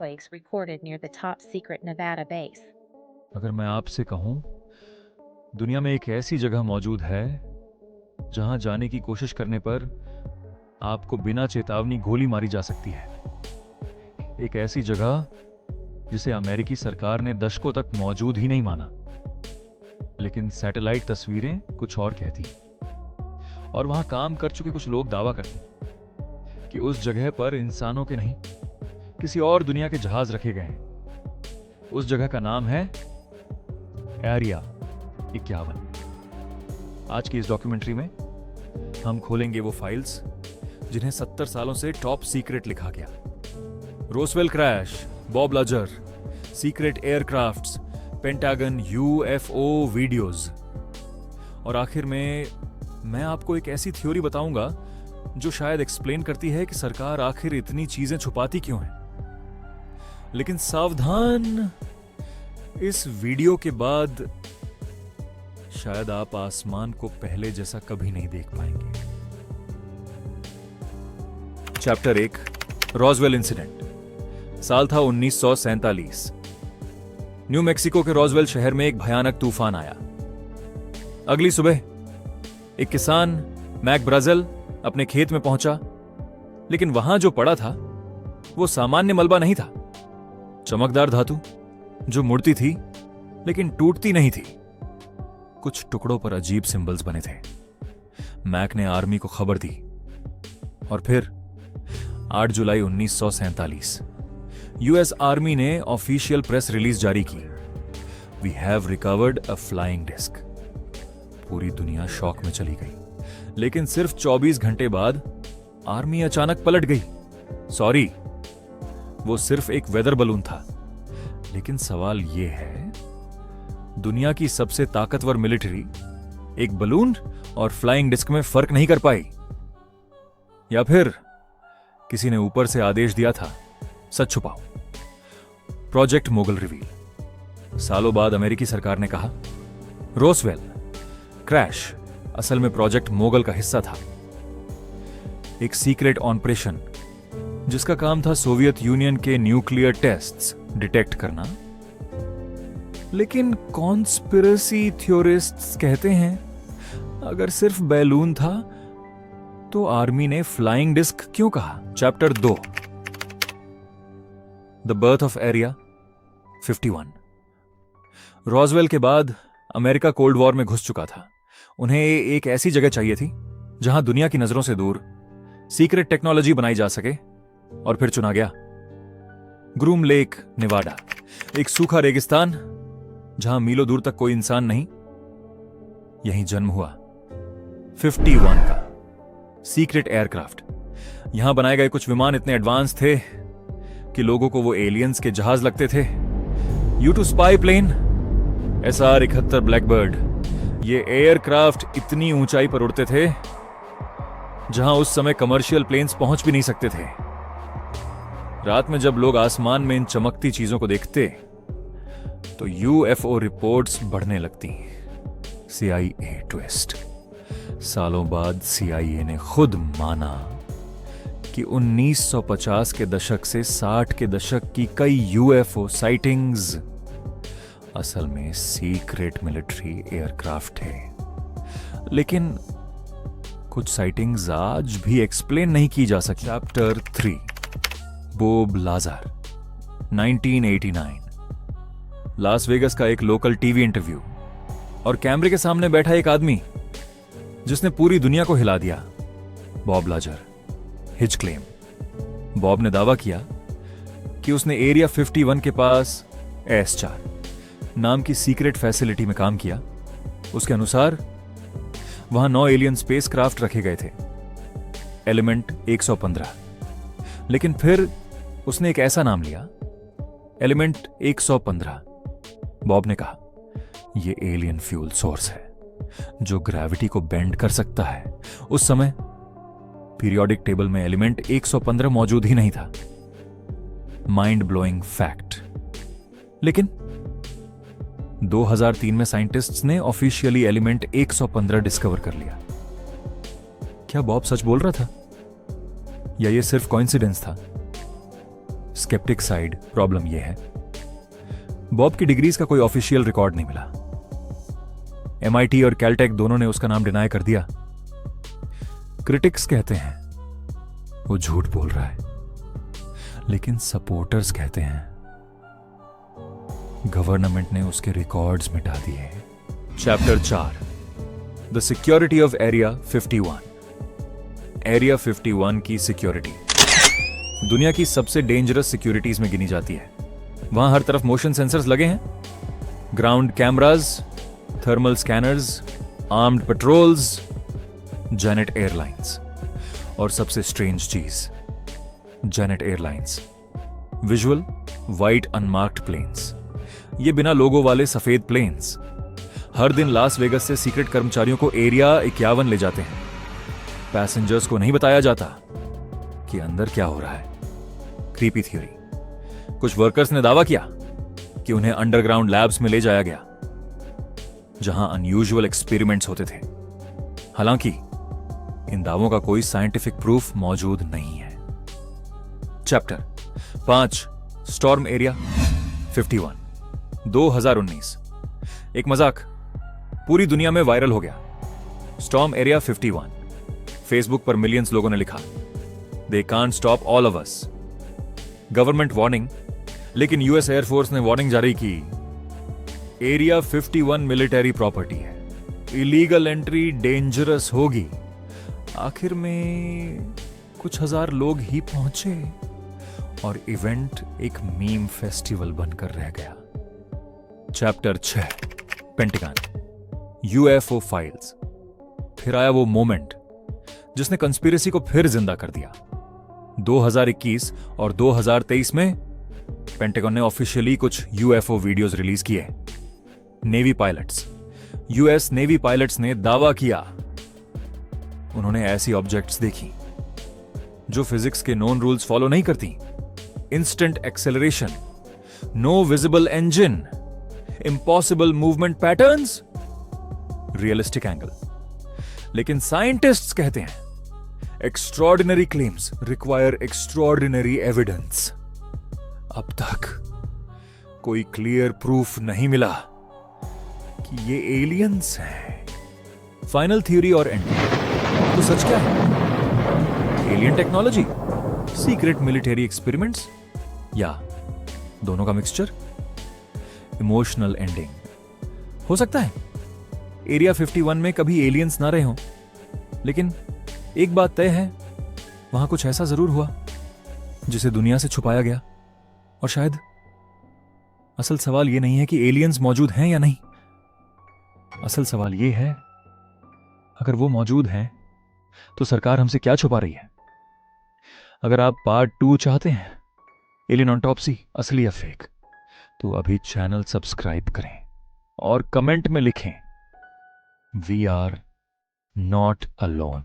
Flakes recorded near the top secret Nevada base. अगर मैं आपसे कहूं, दुनिया में एक ऐसी जगह मौजूद है जहां जाने की कोशिश करने पर आपको बिना चेतावनी गोली मारी जा सकती है। एक ऐसी जगह जिसे अमेरिकी सरकार ने दशकों तक मौजूद ही नहीं माना, लेकिन सैटेलाइट तस्वीरें कुछ और कहती। और वहां काम कर चुके कुछ लोग दावा करते कि उस जगह पर इंसानों के नहीं, किसी और दुनिया के जहाज रखे गए हैं। उस जगह का नाम है एरिया 51। आज की इस डॉक्यूमेंट्री में हम खोलेंगे वो फाइल्स जिन्हें 70 सालों से टॉप सीक्रेट लिखा गया। Roswell crash, Bob Lazar, secret aircrafts, Pentagon UFO videos, और आखिर में मैं आपको एक ऐसी थ्योरी बताऊंगा जो शायद एक्सप्लेन करती है कि सरकार आखिर इतनी चीजें छुपाती क्यों है। लेकिन सावधान, इस वीडियो के बाद शायद आप आसमान को पहले जैसा कभी नहीं देख पाएंगे। Chapter 1, Roswell incident. साल था 1947। न्यू मैक्सिको के रॉसवेल शहर में एक भयानक तूफान आया। अगली सुबह एक किसान मैक ब्राजेल अपने खेत में पहुंचा, लेकिन वहां जो पड़ा था वो सामान्य मलबा नहीं था। चमकदार धातु जो मुड़ती थी लेकिन टूटती नहीं थी। कुछ टुकड़ों पर अजीब सिंबल्स बने थे। मैक ने आर्मी को खबर दी और फिर 8 जुलाई 1947 यूएस आर्मी ने ऑफिशियल प्रेस रिलीज जारी की। We have recovered a flying disc. पूरी दुनिया शॉक में चली गई। लेकिन सिर्फ 24 घंटे बाद आर्मी अचानक पलट गई। सॉरी, वो सिर्फ एक वेदर बलून था। लेकिन सवाल यह है, दुनिया की सबसे ताकतवर मिलिट्री एक बलून और फ्लाइंग डिस्क में फर्क नहीं कर पाई? या फिर किसी ने ऊपर से आदेश दिया था, सच छुपाओ? Project Mogul reveal. सालों बाद अमेरिकी सरकार ने कहा, रोसवेल क्रैश असल में प्रोजेक्ट मोगल का हिस्सा था। एक सीक्रेट ऑपरेशन जिसका काम था सोवियत यूनियन के न्यूक्लियर टेस्ट्स डिटेक्ट करना। लेकिन कॉन्स्पिरेसी थ्योरिस्ट्स कहते हैं, अगर सिर्फ बैलून था तो आर्मी ने फ्लाइंग डिस्क क्यों कहा? Chapter 2, the birth of area 51। Roswell के बाद अमेरिका कोल्ड वॉर में घुस चुका था। उन्हें एक ऐसी जगह चाहिए थी जहां दुनिया की नजरों से दूर सीक्रेट टेक्नोलॉजी बनाई जा सके, और फिर चुना गया ग्रूम लेक, नेवाडा। एक सूखा रेगिस्तान जहां मीलों दूर तक कोई इंसान नहीं। यहीं जन्म हुआ 51 का सीक्रेट एयरक्राफ्ट। यहां बनाए गए कुछ विमान इतने एडवांस थे कि लोगों को वो एलियंस के जहाज लगते थे। U-2 spy plane, SR-71 blackbird, ये एयरक्राफ्ट इतनी ऊंचाई पर उड़ते थे जहां उस समय कमर्शियल प्लेन्स पहुंच भी नहीं सकते थे। रात में जब लोग आसमान में इन चमकती चीजों को देखते तो यूएफओ रिपोर्ट्स बढ़ने लगती। CIA twist. सालों बाद CIA ने खुद माना कि 1950 के दशक से 60 के दशक की कई यूएफओ साइटिंग्स असल में सीक्रेट मिलिट्री एयरक्राफ्ट थे। लेकिन कुछ साइटिंग्स आज भी एक्सप्लेन नहीं की जा सकती। चैप्टर 3, बॉब लाजर 1989। लास वेगस का एक लोकल टीवी इंटरव्यू, और कैमरे के सामने बैठा एक आदमी जिसने पूरी दुनिया को हिला दिया। बॉब लाजर, हिज क्लेम। बॉब ने दावा किया कि उसने एरिया 51 के पास S4 नाम की सीक्रेट फैसिलिटी में काम किया। उसके अनुसार वहां 9 एलियन स्पेस क्राफ्ट रखे गए थे, एलिमेंट 115। लेकिन फिर उसने एक ऐसा नाम लिया, एलिमेंट 115। बॉब ने कहा, यह एलियन फ्यूल सोर्स है जो ग्रेविटी को बेंड कर सकता है। उस समय पीरियोडिक टेबल में एलिमेंट 115 मौजूद ही नहीं था। Mind blowing fact. लेकिन 2003 में साइंटिस्ट्स ने ऑफिशियली एलिमेंट 115 डिस्कवर कर लिया। क्या बॉब सच बोल रहा था या यह सिर्फ कोइंसिडेंस था? स्केप्टिक साइड प्रॉब्लम यह है, बॉब की डिग्रीज का कोई ऑफिशियल रिकॉर्ड नहीं मिला। MIT और कैलटेक दोनों ने उसका नाम डिनाई कर दिया। क्रिटिक्स कहते हैं वो झूठ बोल रहा है, लेकिन सपोर्टर्स कहते हैं गवर्नमेंट ने उसके रिकॉर्ड्स मिटा दिए। Chapter 4, the security of area 51। Area 51 की सिक्योरिटी दुनिया की सबसे डेंजरस सिक्योरिटीज में गिनी जाती है। वहां हर तरफ मोशन सेंसर्स लगे हैं, ground cameras, thermal scanners, armed patrols, Janet airlines और सबसे स्ट्रेंज चीज, Janet airlines visual white unmarked planes. ये बिना लोगों वाले सफेद प्लेन्स हर दिन लास वेगस से सीक्रेट कर्मचारियों को एरिया 51 ले जाते हैं। पैसेंजर्स को नहीं बताया जाता कि अंदर क्या हो रहा है। क्रीपी थ्योरी, कुछ वर्कर्स ने दावा किया कि उन्हें अंडरग्राउंड लैब्स में ले जाया गया जहां अनयूजुअल एक्सपेरिमेंट्स होते थे। हालांकि इन दावों का कोई साइंटिफिक प्रूफ मौजूद नहीं है। Chapter 5, storm area 51। 2019 एक मजाक पूरी दुनिया में वायरल हो गया। Storm area 51। फेसबुक पर मिलियंस लोगों ने लिखा, they can't stop all of us. Government warning, लेकिन यूएस एयरफोर्स ने वार्निंग जारी की, एरिया 51 मिलिटरी प्रॉपर्टी है, इलीगल एंट्री डेंजरस होगी। आखिर में कुछ हजार लोग ही पहुंचे और इवेंट एक मीम फेस्टिवल बनकर रह गया। Chapter 6, pentagon, UFO files. फिर आया वो मोमेंट जिसने कंस्पिरेसी को फिर जिंदा कर दिया। 2021 और 2023 में पेंटागन ने ऑफिशियली कुछ यूएफओ वीडियोस रिलीज किए। Navy pilots, US navy pilots ने दावा किया उन्होंने ऐसी ऑब्जेक्ट्स देखी जो फिजिक्स के नोन रूल्स फॉलो नहीं करती। Instant acceleration, no visible engine, impossible movement patterns, realistic angle. लेकिन साइंटिस्ट्स कहते हैं extraordinary claims require extraordinary evidence. अब तक कोई क्लियर प्रूफ नहीं मिला कि ये एलियंस हैं। फाइनल थ्योरी और एंड, तो सच क्या है? Alien technology, secret military experiments, या दोनों का मिक्सचर? इमोशनल एंडिंग हो सकता है एरिया 51 में कभी एलियंस ना रहे हों, लेकिन एक बात तय है, वहां कुछ ऐसा जरूर हुआ जिसे दुनिया से छुपाया गया। और शायद असल सवाल यह नहीं है कि एलियंस मौजूद हैं या नहीं। असल सवाल यह है, अगर वो मौजूद हैं तो सरकार हमसे क्या छुपा रही है? अगर आप पार्ट 2 चाहते हैं, एलियन ऑटोप्सी असली या फेक, तो अभी चैनल सब्सक्राइब करें और कमेंट में लिखें, वी आर नॉट अलोन।